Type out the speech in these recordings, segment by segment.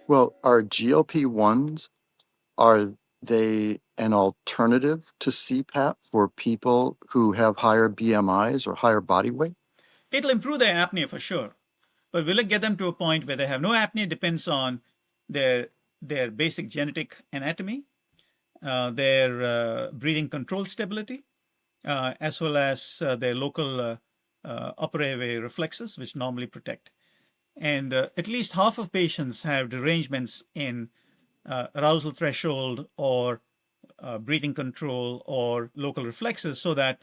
Well, are GLP-1s, are they an alternative to CPAP for people who have higher BMIs or higher body weight? It'll improve their apnea for sure, but will it get them to a point where they have no apnea? Depends on their their basic genetic anatomy, their breathing control stability, as well as their local upper airway reflexes, which normally protect. And at least half of patients have derangements in arousal threshold or breathing control or local reflexes, so that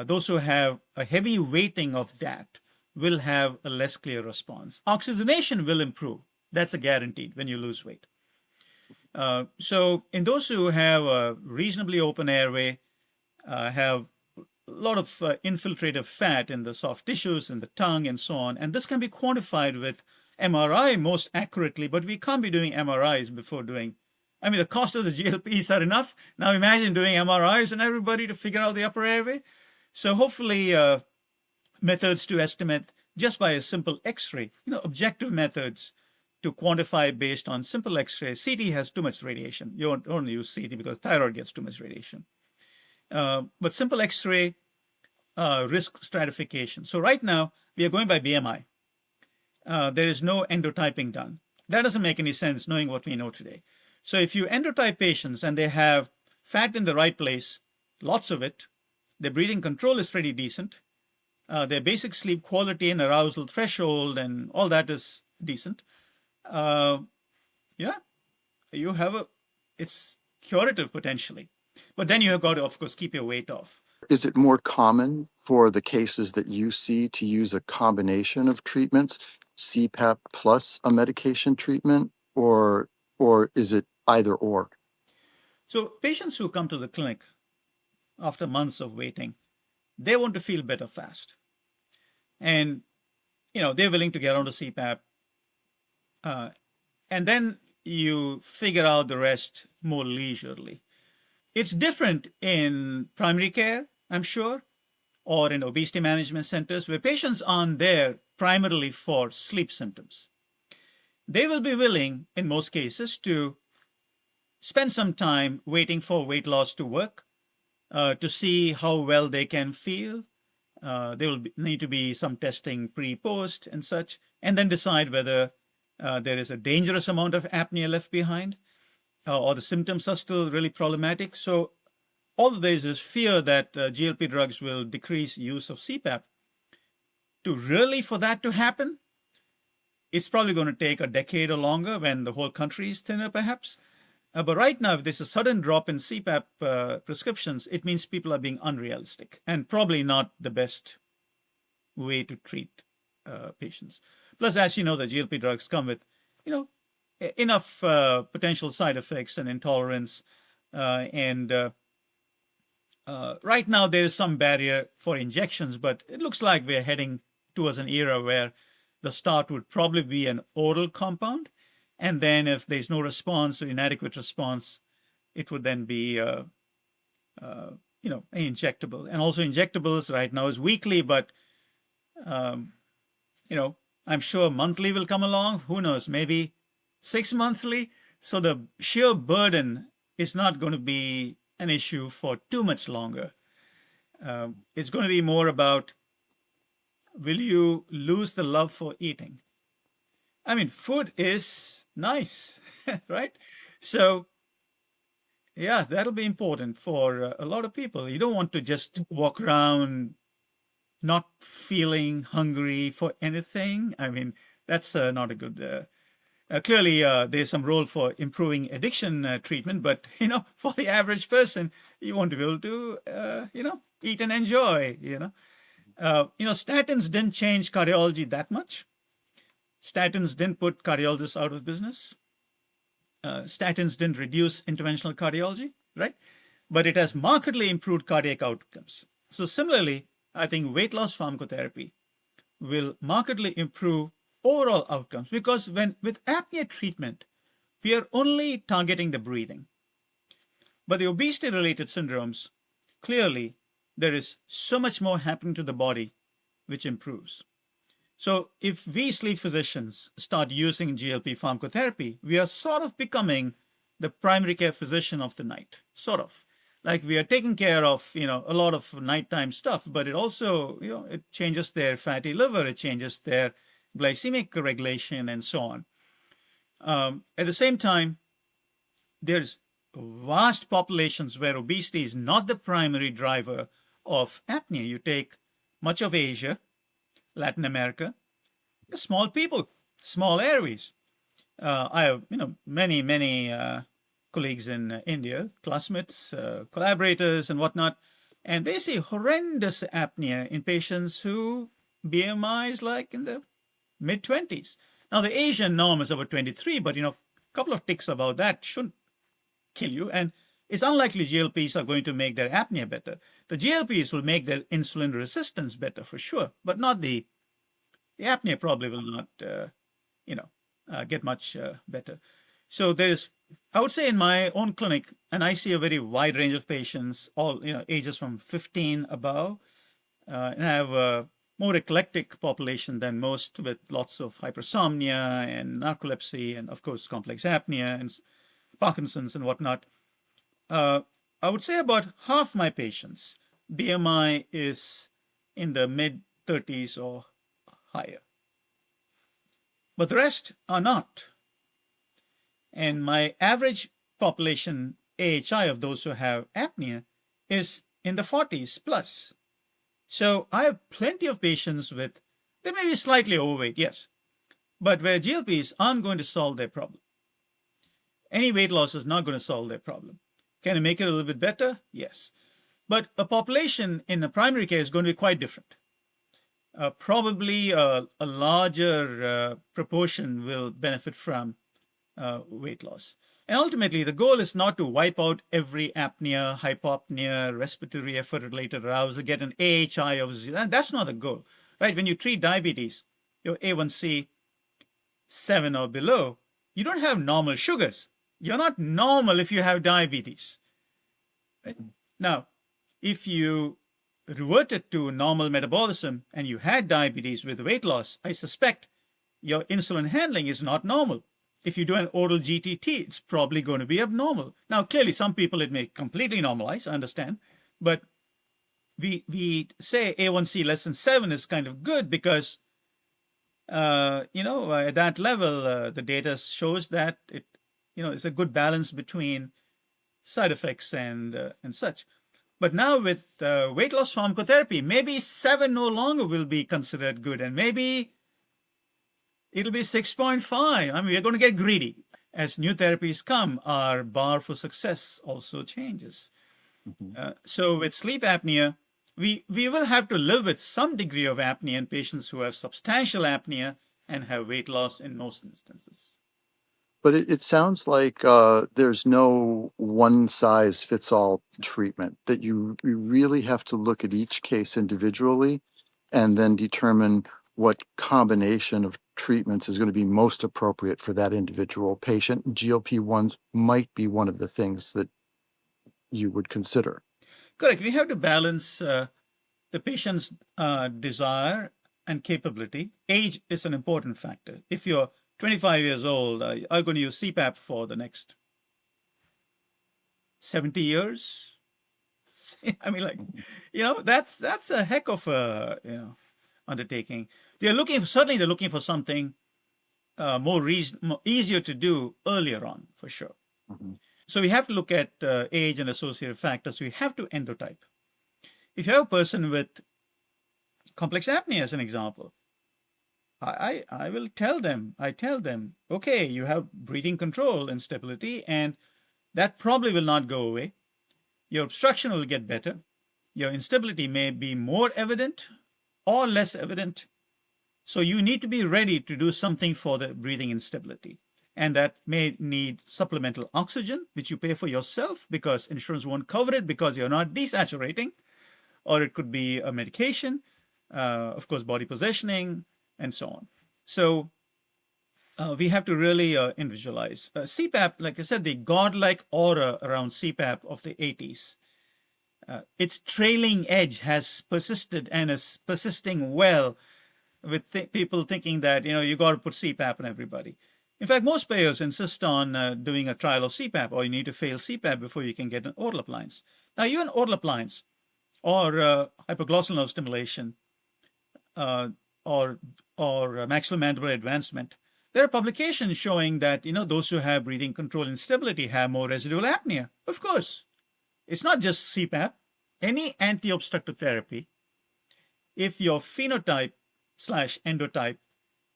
those who have a heavy weighting of that will have a less clear response. Oxygenation will improve. That's a guaranteed when you lose weight. So in those who have a reasonably open airway, have a lot of infiltrative fat in the soft tissues, in the tongue, and so on. And this can be quantified with MRI most accurately, but we can't be doing MRIs before doing. I mean, the cost of the GLPs are enough. Now imagine doing MRIs on everybody to figure out the upper airway. So hopefully, methods to estimate just by a simple X-ray, objective methods to quantify based on simple X-ray. CT has too much radiation. You don't only use CT because thyroid gets too much radiation. But simple X-ray risk stratification. So right now we are going by BMI. There is no endotyping done. That doesn't make any sense knowing what we know today. So if you endotype patients and they have fat in the right place, lots of it, their breathing control is pretty decent, their basic sleep quality and arousal threshold and all that is decent, uh, yeah, you have it's curative potentially. But then you have got to, of course, keep your weight off. Is it more common for the cases that you see to use a combination of treatments, CPAP plus a medication treatment, or is it either or? So patients who come to the clinic after months of waiting, they want to feel better fast. And, they're willing to get onto CPAP. Uh, and then you figure out the rest more leisurely. It's different in primary care, I'm sure, or in obesity management centers where patients aren't there primarily for sleep symptoms. They will be willing, in most cases, to spend some time waiting for weight loss to work, to see how well they can feel. There will need to be some testing pre-post and such, and then decide whether there is a dangerous amount of apnea left behind, or the symptoms are still really problematic. So all there is fear that GLP drugs will decrease use of CPAP. To really for that to happen, it's probably going to take a decade or longer when the whole country is thinner, perhaps. But right now, if there's a sudden drop in CPAP prescriptions, it means people are being unrealistic and probably not the best way to treat patients. Plus, as you know, the GLP drugs come with, you know, enough potential side effects and intolerance. And right now, there is some barrier for injections, but it looks like we're heading towards an era where the start would probably be an oral compound. And then if there's no response or inadequate response, it would then be, injectable. And also injectables right now is weekly, but, um, I'm sure monthly will come along. Who knows? Maybe 6 monthly. So the sheer burden is not going to be an issue for too much longer. It's going to be more about, will you lose the love for eating? I mean, food is nice, right? So, yeah, that'll be important for a lot of people. You don't want to just walk around not feeling hungry for anything. I mean, that's not a good. Clearly, there's some role for improving addiction treatment, but for the average person, you want to be able to, eat and enjoy. Statins didn't change cardiology that much. Statins didn't put cardiologists out of business. Statins didn't reduce interventional cardiology, right? But it has markedly improved cardiac outcomes. So similarly, I think weight loss pharmacotherapy will markedly improve overall outcomes, because when with apnea treatment, we are only targeting the breathing. But the obesity related syndromes, clearly there is so much more happening to the body which improves. So if we sleep physicians start using GLP pharmacotherapy, we are sort of becoming the primary care physician of the night, sort of. Like we are taking care of, a lot of nighttime stuff, but it also, it changes their fatty liver, it changes their glycemic regulation and so on. At the same time, there's vast populations where obesity is not the primary driver of apnea. You take much of Asia, Latin America, small people, small airways. I have, many colleagues in India, classmates, collaborators, and whatnot, and they see horrendous apnea in patients who BMI is like in the mid 20s. Now the Asian norm is about 23, but a couple of ticks about that shouldn't kill you, and it's unlikely GLPs are going to make their apnea better. The GLPs will make their insulin resistance better for sure, but not the apnea probably will not, get much better. So there's, I would say in my own clinic, and I see a very wide range of patients, all, ages from 15 above, and I have a more eclectic population than most with lots of hypersomnia and narcolepsy and of course complex apnea and Parkinson's and whatnot. I would say about half my patients, BMI is in the mid 30s or higher. But the rest are not. And my average population AHI of those who have apnea is in the 40s plus. So I have plenty of patients with, they may be slightly overweight, yes, but where GLPs aren't going to solve their problem. Any weight loss is not going to solve their problem. Can it make it a little bit better? Yes. But a population in the primary care is going to be quite different. Probably a larger proportion will benefit from weight loss. And ultimately, the goal is not to wipe out every apnea, hypopnea, respiratory effort-related arousal, get an AHI of 0. That's not the goal, right? When you treat diabetes, your A1C 7 or below, you don't have normal sugars. You're not normal if you have diabetes. Right? Now, if you reverted to normal metabolism and you had diabetes with weight loss, I suspect your insulin handling is not normal. If you do an oral GTT, it's probably going to be abnormal. Now, clearly, some people it may completely normalize, I understand, but we say A1C less than 7 is kind of good because, at that level, the data shows that it's a good balance between side effects and such. But now with weight loss pharmacotherapy, maybe 7 no longer will be considered good, and maybe it'll be 6.5. I mean, we're going to get greedy. As new therapies come, our bar for success also changes. So with sleep apnea, we will have to live with some degree of apnea in patients who have substantial apnea and have weight loss in most instances. But it sounds like there's no one-size-fits-all treatment, that you really have to look at each case individually and then determine what combination of treatments is going to be most appropriate for that individual patient. GLP-1s might be one of the things that you would consider. Correct. We have to balance the patient's desire and capability. Age is an important factor. If you're 25 years old, are going to use CPAP for the next 70 years? I mean, that's a heck of a undertaking. They're looking for something more easier to do earlier on, for sure. Mm-hmm. So we have to look at age and associated factors. We have to endotype. If you have a person with complex apnea, as an example, I tell them, okay, you have breathing control and stability, and that probably will not go away. Your obstruction will get better. Your instability may be more evident or less evident. So you need to be ready to do something for the breathing instability. And that may need supplemental oxygen, which you pay for yourself because insurance won't cover it because you're not desaturating. Or it could be a medication, of course, body positioning, and so on. So we have to really individualize. CPAP, like I said, the godlike aura around CPAP of the 80s, its trailing edge has persisted and is persisting well with people thinking that, you got to put CPAP on everybody. In fact, most payers insist on doing a trial of CPAP, or you need to fail CPAP before you can get an oral appliance. Now, even oral appliance or hypoglossal nerve stimulation uh, or maxillomandibular advancement, there are publications showing that those who have breathing control instability have more residual apnea. Of course, it's not just CPAP. Any anti-obstructive therapy, if your phenotype slash endotype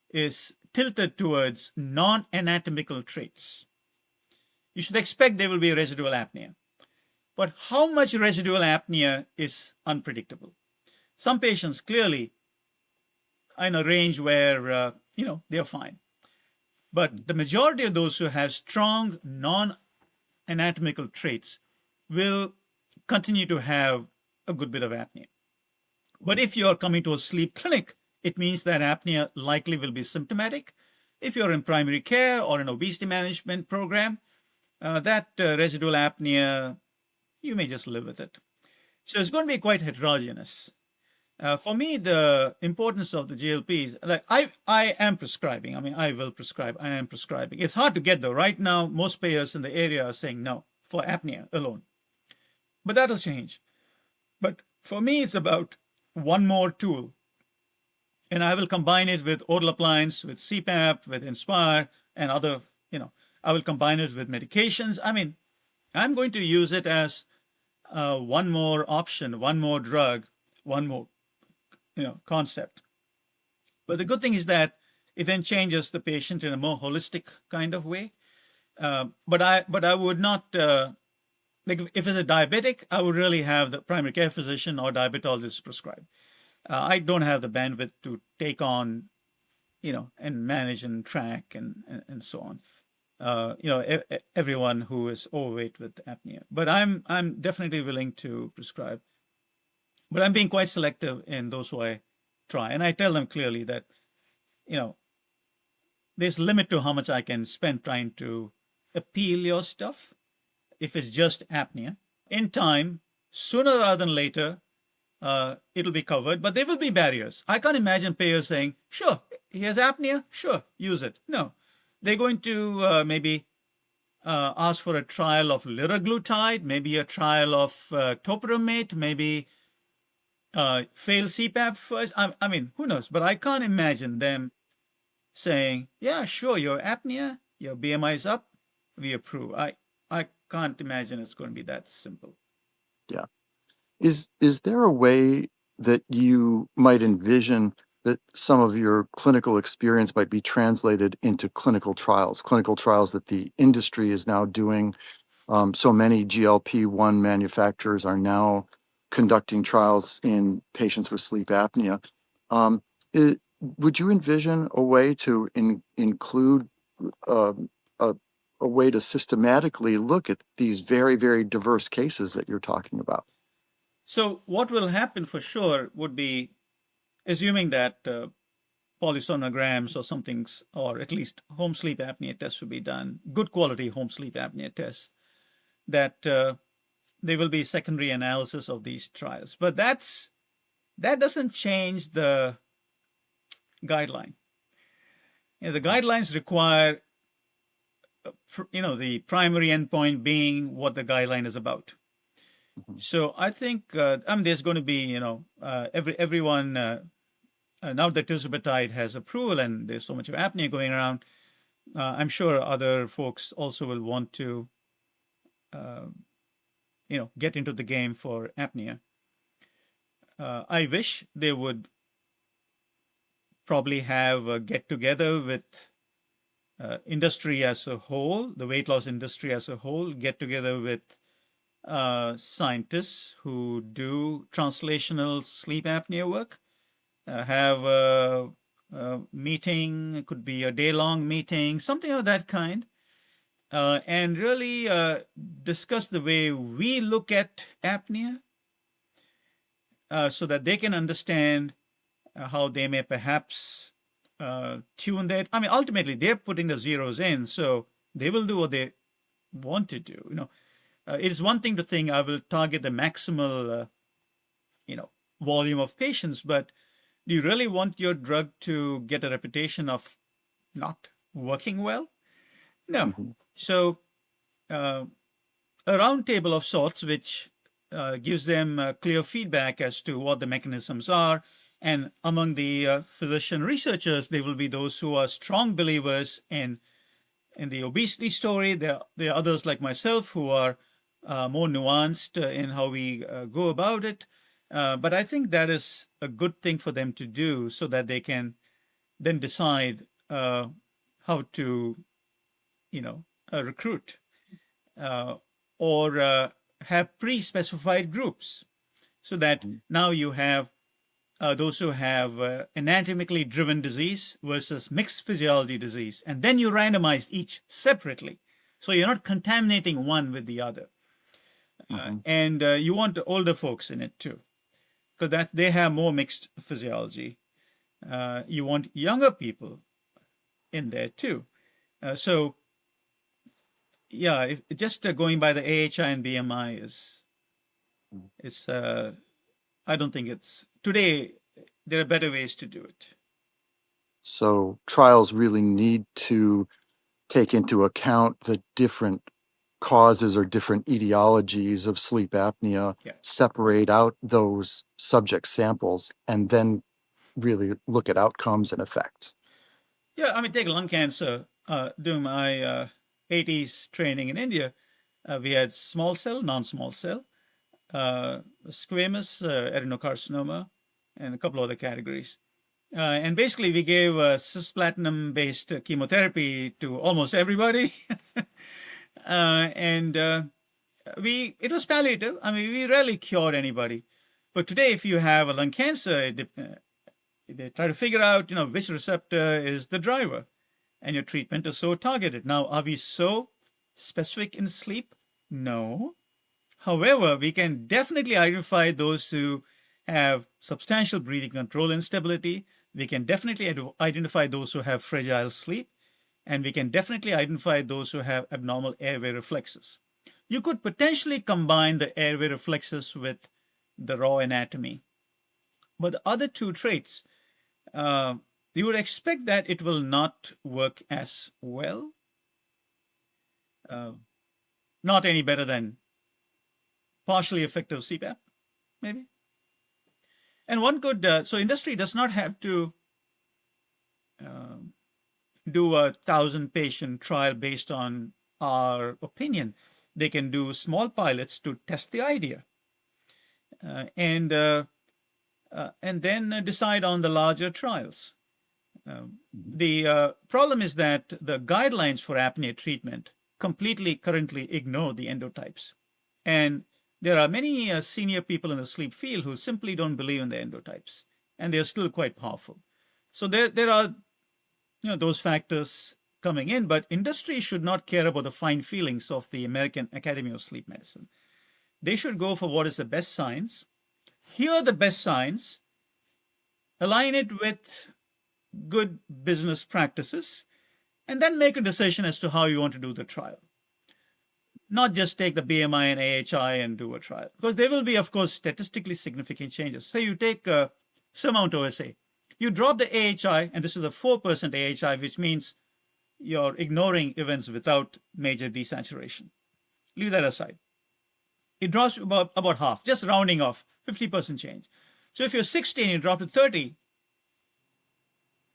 is tilted towards non-anatomical traits, you should expect there will be residual apnea. But how much residual apnea is unpredictable. Some patients clearly are in a range where, they're fine. But the majority of those who have strong non-anatomical traits will continue to have a good bit of apnea. But if you're coming to a sleep clinic, it means that apnea likely will be symptomatic. If you're in primary care or an obesity management program, that residual apnea, you may just live with it. So it's going to be quite heterogeneous. For me, the importance of the GLPs, like I am prescribing. I mean, I will prescribe. I am prescribing. It's hard to get though. Right now, most payers in the area are saying no for apnea alone. But that'll change. But for me, it's about one more tool. And I will combine it with oral appliance, with CPAP, with Inspire, and other, I will combine it with medications. I mean, I'm going to use it as one more option, one more drug, one more, concept. But the good thing is that it then changes the patient in a more holistic kind of way. But I would not, like if it's a diabetic, I would really have the primary care physician or diabetologist prescribe. I don't have the bandwidth to take on, and manage and track and so on. Everyone who is overweight with apnea. But I'm definitely willing to prescribe. But I'm being quite selective in those who I try, and I tell them clearly that, there's a limit to how much I can spend trying to appeal your stuff. If it's just apnea, in time, sooner rather than later, it'll be covered, but there will be barriers. I can't imagine payers saying, sure, he has apnea, sure, use it. No, they're going to maybe ask for a trial of liraglutide, maybe a trial of topiramate, maybe fail CPAP first. I mean, who knows? But I can't imagine them saying, yeah, sure, your apnea, your BMI is up, we approve. I can't imagine it's going to be that simple. Yeah. Is there a way that you might envision that some of your clinical experience might be translated into clinical trials that the industry is now doing? So many GLP-1 manufacturers are now conducting trials in patients with sleep apnea. Would you envision a way to include uh, a, a way to systematically look at these very, very diverse cases that you're talking about? So what will happen for sure would be, assuming that polysomnograms or something, or at least home sleep apnea tests will be done, good quality home sleep apnea tests, that there will be secondary analysis of these trials. But that doesn't change the guideline. The guidelines require, the primary endpoint being what the guideline is about. Mhm. So I think, there's going to be, everyone, now that tirzepatide has approval and there's so much of apnea going around, I'm sure other folks also will want to, get into the game for apnea. I wish they would probably have a get together with industry as a whole, the weight loss industry as a whole, get together with scientists who do translational sleep apnea work, have a meeting, it could be a day-long meeting, something of that kind, and really discuss the way we look at apnea, so that they can understand how they may perhaps tune that. I mean, ultimately, they're putting the zeros in, so they will do what they want to do. It is one thing to think I will target the maximal, volume of patients, but Do you really want your drug to get a reputation of not working well? No. Mhm. So, uh, a round table of sorts, which gives them clear feedback as to what the mechanisms are. And among the physician researchers, there will be those who are strong believers in the obesity story. There are others like myself who are more nuanced in how we go about it. But I think that is a good thing for them to do so that they can then decide how to, you know, recruit uh, or have pre-specified groups so that Mhm. now you have those who have anatomically driven disease versus mixed physiology disease, and then you randomize each separately, so you're not contaminating one with the other. Mhm. And you want the older folks in it too, because that they have more mixed physiology. You want younger people in there too. So yeah, just going by the AHI and BMI is I don't think it's today. There are better ways to do it. So trials really need to take into account the different causes or different etiologies of sleep apnea, Yeah. separate out those subject samples, and then really look at outcomes and effects. Yeah, I mean, take lung cancer. During my 80s training in India, we had small cell, non-small cell, squamous, adenocarcinoma, and a couple other categories. And basically, we gave cisplatinum-based chemotherapy to almost everybody, and we it was palliative. I mean, we rarely cured anybody. But today, if you have a lung cancer, they try to figure out, which receptor is the driver, and your treatment is so targeted. Now, are we so specific in sleep? No. However, we can definitely identify those who have substantial breathing control instability. We can definitely identify those who have fragile sleep, and we can definitely identify those who have abnormal airway reflexes. You could potentially combine the airway reflexes with the raw anatomy. But the other two traits, uh, you would expect that it will not work as well, uh, not any better than partially effective CPAP, maybe. And one could, so industry does not have to uh, do 1,000 patient trial based on our opinion. They can do small pilots to test the idea, uh, and uh, and then decide on the larger trials. Mhm. The problem is that the guidelines for apnea treatment completely currently ignore the endotypes. And there are many senior people in the sleep field who simply don't believe in the endotypes, and they're still quite powerful. So there are those factors coming in, but industry should not care about the fine feelings of the American Academy of Sleep Medicine. They should go for what is the best science, hear the best science, align it with good business practices, and then make a decision as to how you want to do the trial. Not just take the BMI and AHI and do a trial, because there will be, of course, statistically significant changes. So you take surmount OSA, you drop the AHI, and this is a 4% AHI, which means you're ignoring events without major desaturation. Leave that aside. It drops about half, just rounding off, 50% change. So if you're 16, you drop to 30,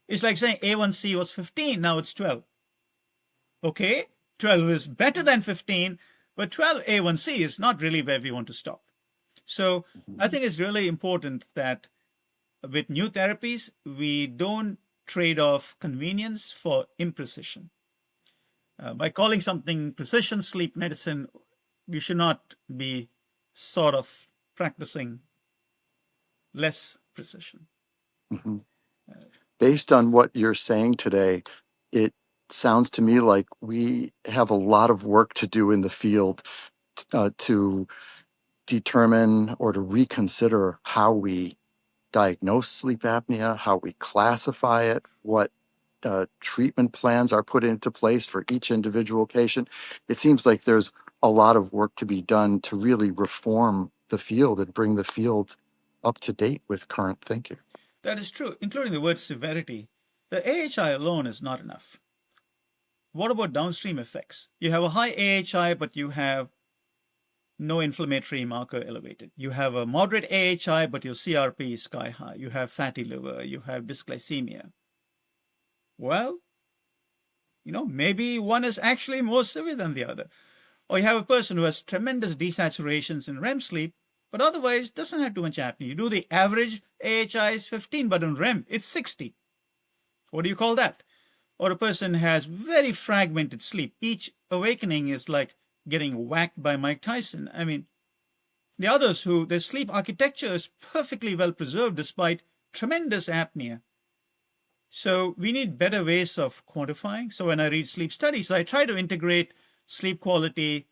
it's like saying A1C was 15, now it's 12. Okay, 12 is better than 15, but 12 A1C is not really where we want to stop. So I think it's really important that with new therapies, we don't trade off convenience for imprecision. By calling something precision sleep medicine, we should not be sort of practicing less precision. Mhm. Based on what you're saying today, it sounds to me like we have a lot of work to do in the field to determine or to reconsider how we diagnose sleep apnea, how we classify it, what treatment plans are put into place for each individual patient. It seems like there's a lot of work to be done to really reform the field and bring the field up to date with current thinking. That is true, including the word severity. The AHI alone is not enough. What about downstream effects? You have a high AHI, but you have no inflammatory marker elevated. You have a moderate AHI, but your CRP is sky high. You have fatty liver, you have dysglycemia. Well, maybe one is actually more severe than the other. Or you have a person who has tremendous desaturations in REM sleep, but otherwise doesn't have too much apnea. You do the average AHI is 15, but in REM it's 60. What do you call that? Or a person has very fragmented sleep. Each awakening is like getting whacked by Mike Tyson. I mean, the others who their sleep architecture is perfectly well preserved despite tremendous apnea. So we need better ways of quantifying. So when I read sleep studies, I try to integrate sleep quality,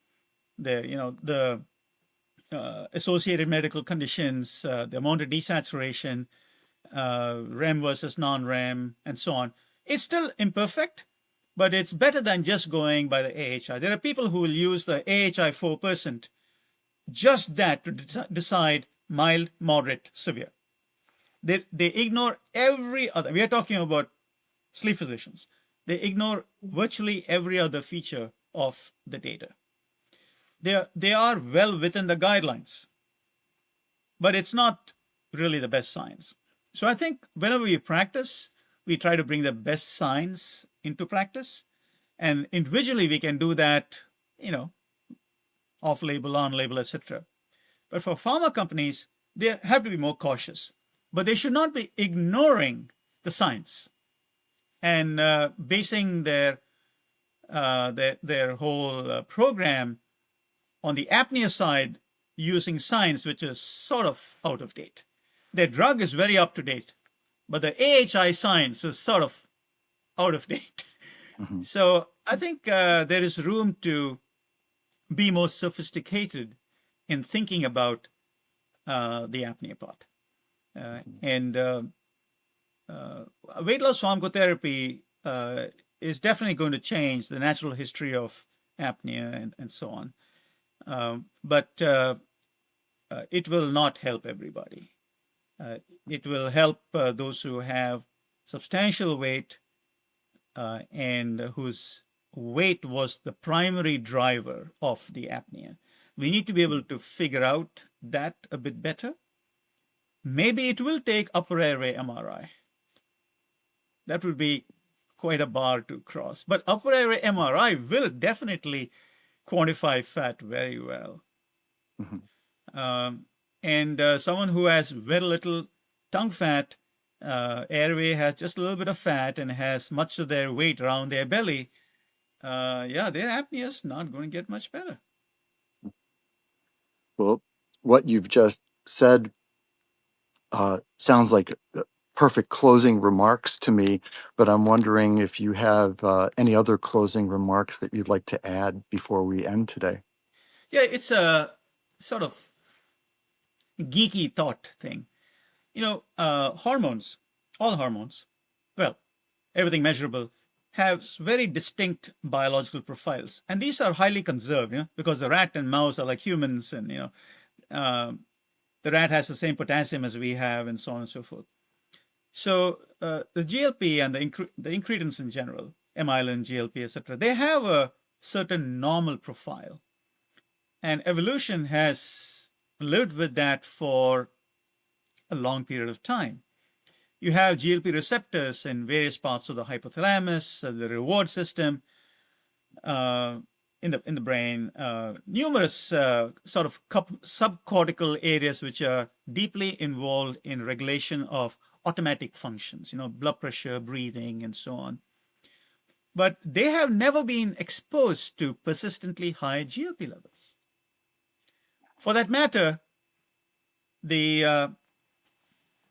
the associated medical conditions, the amount of desaturation, REM versus non-REM, and so on. It's still imperfect, but it's better than just going by the AHI. There are people who will use the AHI 4%, just that to decide mild, moderate, severe. They ignore every other, we are talking about sleep physicians. They ignore virtually every other feature of the data. They are well within the guidelines, but it's not really the best science. So I think whenever we practice, we try to bring the best science into practice. And individually, we can do that, off label, on label, etc. But for pharma companies, they have to be more cautious. But they should not be ignoring the science and basing their whole program on the apnea side using science, which is sort of out of date. Their drug is very up to date, but the AHI science is sort of out of date. Mhm. So I think there is room to be more sophisticated in thinking about the apnea part. And weight loss pharmacotherapy is definitely going to change the natural history of apnea and so on. But it will not help everybody. It will help those who have substantial weight and whose weight was the primary driver of the apnea. We need to be able to figure out that a bit better. Maybe it will take upper airway MRI. That would be quite a bar to cross. But upper airway MRI will definitely quantify fat very well. Mhm. And someone who has very little tongue fat, airway has just a little bit of fat and has much of their weight around their belly, their apnea is not going to get much better. Well, what you've just said sounds like perfect closing remarks to me, but I'm wondering if you have any other closing remarks that you'd like to add before we end today. Yeah, it's a sort of geeky thought thing. Hormones, all hormones, well, everything measurable, have very distinct biological profiles. And these are highly conserved, because the rat and mouse are like humans, and, the rat has the same potassium as we have, and so on and so forth. So the GLP and the incretins in general, amylin, GLP, etc., they have a certain normal profile. And evolution has lived with that for a long period of time. You have GLP receptors in various parts of the hypothalamus, the reward system, in the brain, numerous sort of subcortical areas which are deeply involved in regulation of automatic functions, blood pressure, breathing, and so on. But they have never been exposed to persistently high GLP levels. For that matter, the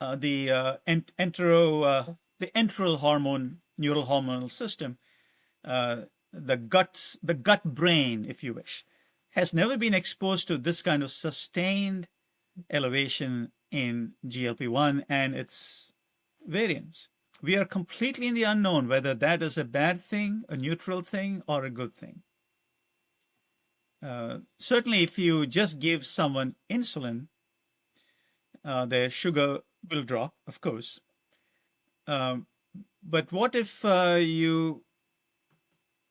enteral hormone, neural hormonal system, the gut brain, if you wish, has never been exposed to this kind of sustained elevation in GLP-1 and its variants. We are completely in the unknown whether that is a bad thing, a neutral thing, or a good thing. Certainly, if you just give someone insulin, their sugar will drop, of course, Um, but what if you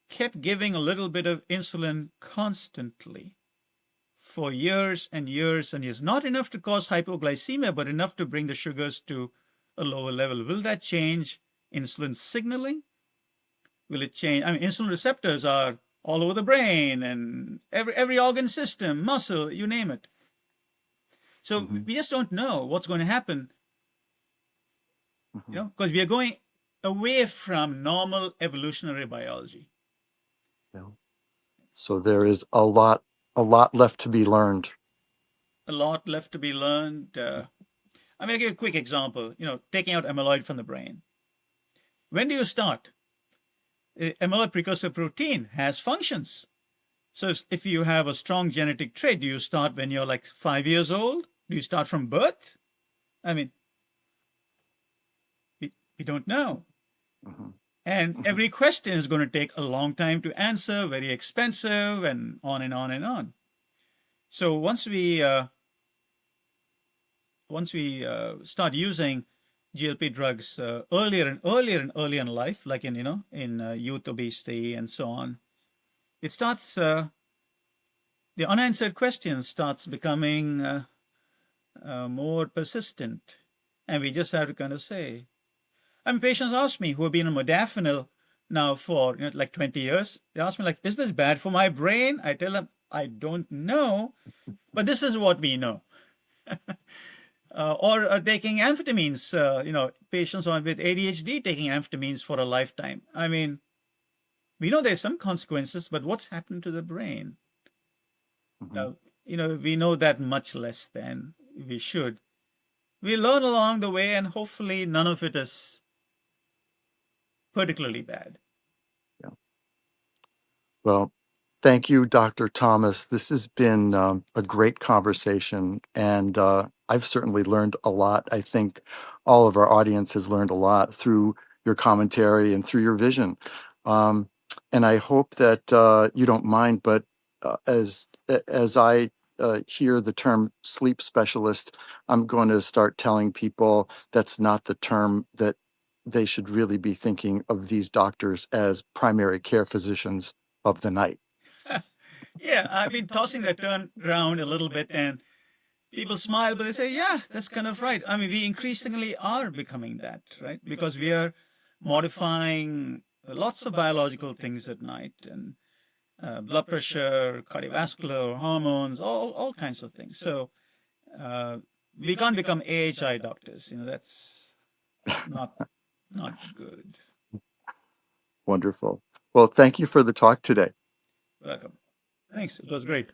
kept giving a little bit of insulin constantly for years and years and years? Not enough to cause hypoglycemia, but enough to bring the sugars to a lower level. Will that change insulin signaling? Will it change? I mean, insulin receptors are all over the brain and every organ system, muscle, you name it. So Hmm. we just don't know what's going to happen, Hmm. because we are going away from normal evolutionary biology. Yeah. So there is a lot left to be learned. A lot left to be learned. I'm going to give a quick example. Taking out amyloid from the brain. When do you start? Amyloid precursor protein has functions. So if you have a strong genetic trait, do you start when you're like 5 years old? Do you start from birth? I mean, we don't know. Hmm. And Hmm. every question is going to take a long time to answer, very expensive, and on and on and on. So once we start using GLP drugs earlier and earlier and earlier in life, like in youth obesity and so on, it starts the unanswered questions starts becoming more persistent, and we just have to kind of say. I mean, patients ask me who have been on modafinil now for like 20 years. They ask me like, "Is this bad for my brain?" I tell them, "I don't know, but this is what we know." Or taking amphetamines, patients with ADHD taking amphetamines for a lifetime. I mean, we know there's some consequences, but what's happened to the brain? Hmm. Uh, we know that much less than we should. We learn along the way, and hopefully, none of it is particularly bad. Yeah. Well, thank you, Dr. Thomas. This has been a great conversation, and I've certainly learned a lot. I think all of our audience has learned a lot through your commentary and through your vision. Um, and I hope that you don't mind, but as I hear the term sleep specialist, I'm going to start telling people that's not the term that they should really be thinking of these doctors as primary care physicians of the night. Yeah, I've been tossing that term around a little bit, and people smile, but they say, yeah, that's kind of right. I mean, we increasingly are becoming that, right? Because we are modifying lots of biological things at night, and blood pressure, cardiovascular, hormones, all kinds of things. So uh, we can't become AHI doctors. That's not not good. Wonderful. Well, thank you for the talk today. Welcome. Thanks. It was great.